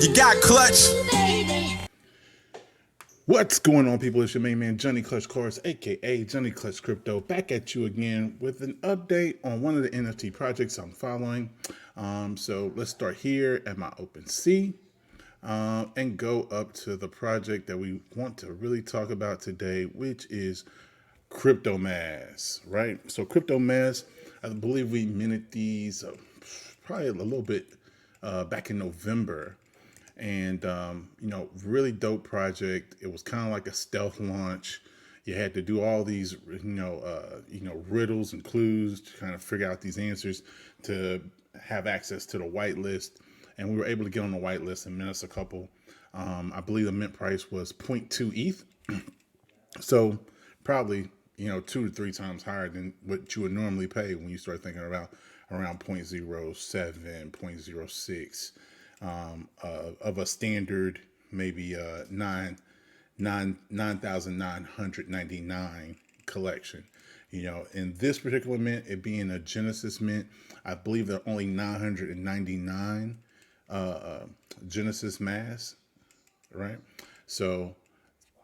You got clutch. What's going on, people? It's your main man, Johnny Clutch Chorus, aka Johnny Clutch Crypto, back at you again with an update on one of the NFT projects I'm following. So let's start here at my OpenSea and go up to the project that we want to really talk about today, which is CryptoMasks, right? So CryptoMasks, I believe we minted these probably a little bit back in November. And really dope project. It was kind of like a stealth launch. You had to do all these riddles and clues to kind of figure out these answers to have access to the whitelist. And we were able to get on the whitelist and mint us a couple. I believe the mint price was zero point 0.2 ETH. So probably 2 to 3 times higher than what you would normally pay when you start thinking about around 0.07, 0.06 of a standard, maybe 9,999 collection. In this particular mint, it being a Genesis mint, I believe there are only 999 Genesis masks, right? So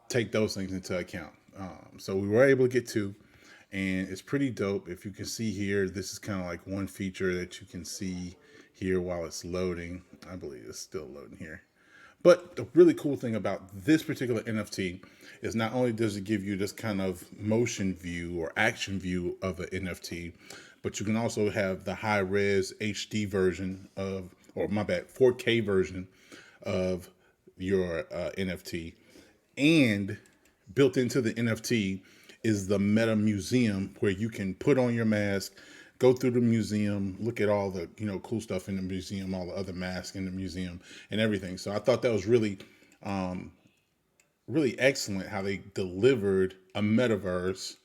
take those things into account. So we were able to get two, and it's pretty dope. If you can see here, this is kind of like one feature that you can see here while it's loading. I believe it's still loading here. But the really cool thing about this particular NFT is not only does it give you this kind of motion view or action view of an NFT, but you can also have the high res HD version of, or my bad, 4K version of your NFT. And built into the NFT is the Meta Museum, where you can put on your mask, go through the museum, look at all the cool stuff in the museum, all the other masks in the museum, and everything. So I thought that was really, really excellent how they delivered a metaverse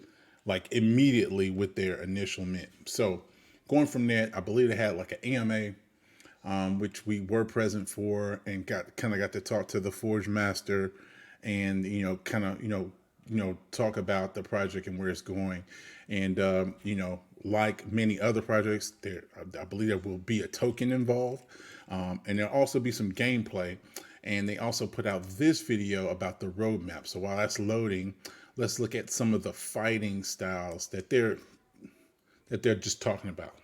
like immediately with their initial mint. So going from that, I believe they had like an AMA, which we were present for, and got to talk to the Forge Master, and talk about the project and where it's going. And like many other projects, I believe there will be a token involved, and there'll also be some gameplay. And they also put out this video about the roadmap. So while that's loading, let's look at some of the fighting styles that they're just talking about.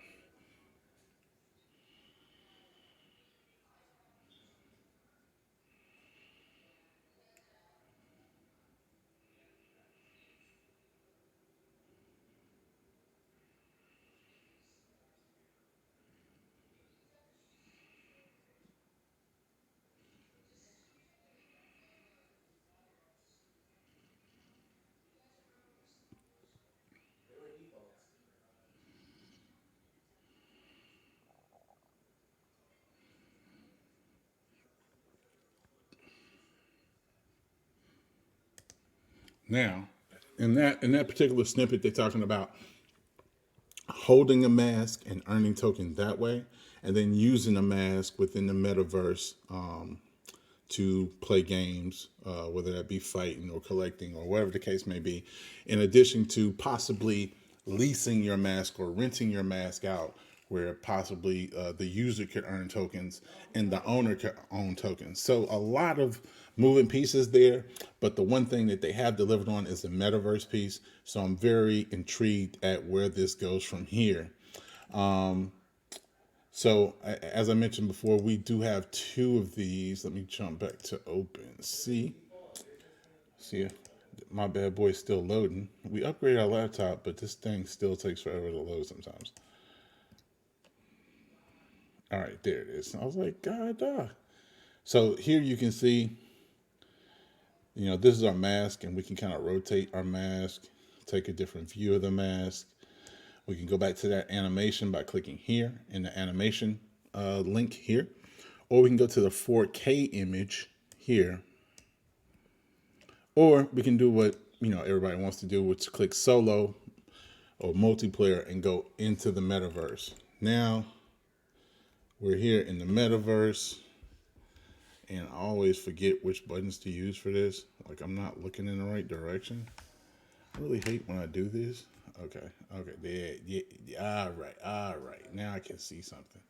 Now, in that particular snippet, they're talking about holding a mask and earning token that way, and then using a mask within the metaverse to play games, whether that be fighting or collecting or whatever the case may be, in addition to possibly leasing your mask or renting your mask out, where possibly the user could earn tokens and the owner could own tokens. So a lot of moving pieces there, but the one thing that they have delivered on is the metaverse piece. So I'm very intrigued at where this goes from here. So as I mentioned before, we do have two of these. Let me jump back to OpenSea. See if my bad boy is still loading. We upgraded our laptop, but this thing still takes forever to load sometimes. All right, there it is. I was like, God, So here you can see, this is our mask, and we can kind of rotate our mask, take a different view of the mask. We can go back to that animation by clicking here in the animation link here, or we can go to the 4K image here, or we can do what everybody wants to do, which is click solo or multiplayer and go into the metaverse. Now we're here in the metaverse, and I always forget which buttons to use for this. Like, I'm not looking in the right direction. I really hate when I do this. Okay, yeah, all right. Now I can see something.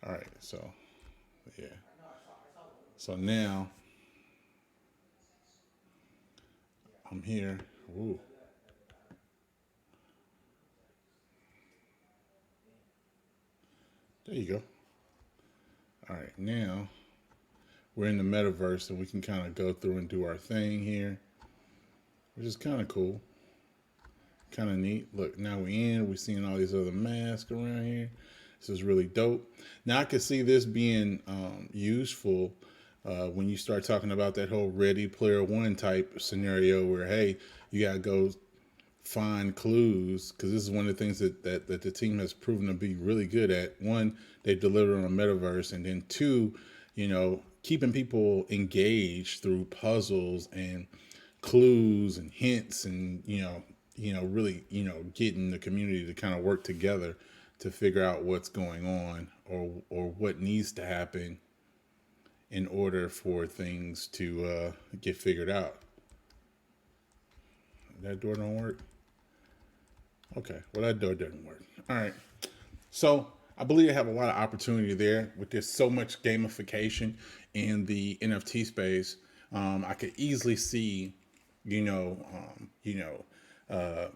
All right, so, yeah. So now I'm here. Ooh, there you go. All right, now we're in the metaverse and we can kind of go through and do our thing here, which is kind of cool, kind of neat. Look, now we in. We're seeing all these other masks around here. This is really dope. Now I can see this being useful when you start talking about that whole Ready Player One type scenario where, hey, you gotta go find clues, because this is one of the things that the team has proven to be really good at. One, they delivered on a metaverse, and then two, keeping people engaged through puzzles and clues and hints, and really getting the community to kind of work together to figure out what's going on, or what needs to happen in order for things to get figured out. That door don't work. Okay, well, that door didn't work. All right. So I believe I have a lot of opportunity there with this so much gamification in the NFT space. I could easily see, you know, um, you know, uh,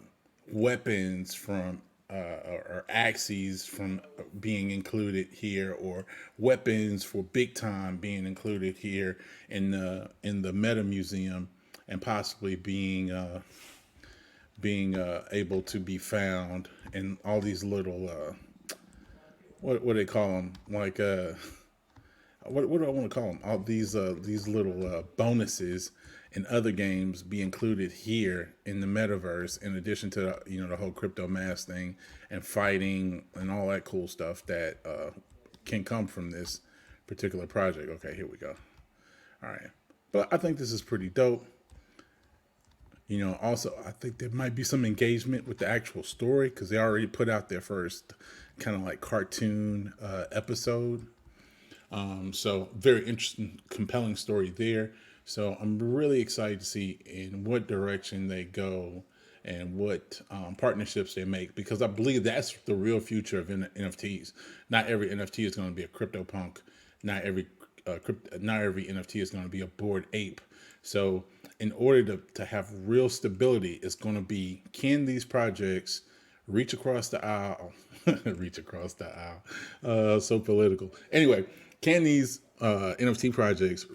weapons from or axes from being included here, or weapons for big time being included here in the Meta Museum, and possibly being able to be found in all these little what do they call them, like what do I want to call them, all these little bonuses in other games be included here in the metaverse, in addition to the whole crypto mask thing and fighting and all that cool stuff that can come from this particular project. Okay, here we go. All right, but I think this is pretty dope. Also, I think there might be some engagement with the actual story, because they already put out their first kind of like cartoon episode. So very interesting, compelling story there. So I'm really excited to see in what direction they go and what partnerships they make, because I believe that's the real future of NFTs. Not every NFT is going to be a CryptoPunk. Not every not every NFT is going to be a Bored Ape. So in order to have real stability, it's going to be, can these projects reach across the aisle? Reach across the aisle. So political. Anyway, can these NFT projects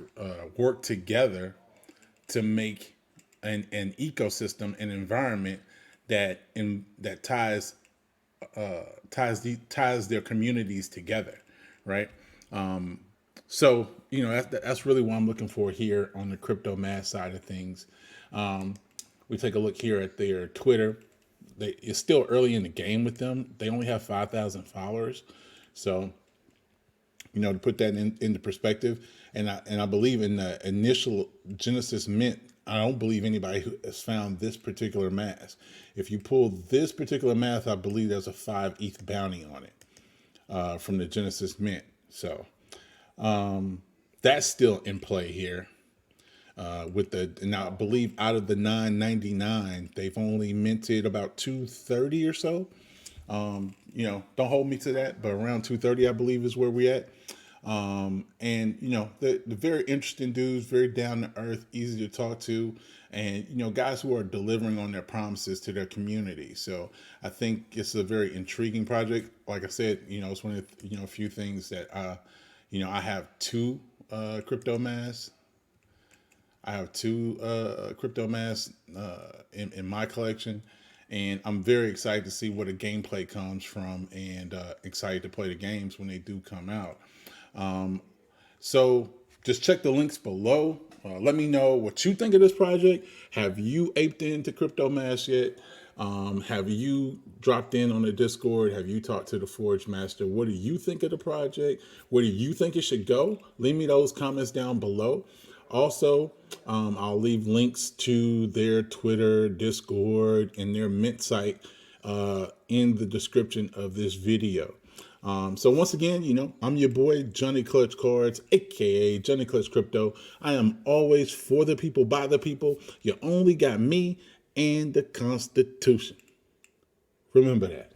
work together to make an ecosystem, an environment that ties their communities together, right? So that's really what I'm looking for here on the crypto mass side of things. Um, we take a look here at their Twitter. It's still early in the game with them. They only have 5,000 followers, so to put that into perspective, and I believe in the initial Genesis mint, I don't believe anybody who has found this particular mask. If you pull this particular mask, I believe there's a 5 ETH bounty on it from the Genesis mint. So that's still in play here. And I believe out of the 999, they've only minted about 230 or so. Don't hold me to that, but around 230, I believe, is where we're at. And the very interesting dudes, very down to earth, easy to talk to, and guys who are delivering on their promises to their community. So I think it's a very intriguing project. Like I said, it's one of the, a few things that I have two crypto masks. I have two crypto masks in my collection, and I'm very excited to see where the gameplay comes from, and excited to play the games when they do come out. So just check the links below. Let me know what you think of this project. Have you aped into CryptoMasks yet? Have you dropped in on the Discord? Have you talked to the Forge Master? What do you think of the project? Where do you think it should go? Leave me those comments down below. Also, I'll leave links to their Twitter, Discord, and their Mint site in the description of this video. So once again, I'm your boy, Johnny Clutch Cards, aka Johnny Clutch Crypto. I am always for the people, by the people. You only got me and the Constitution. Remember that.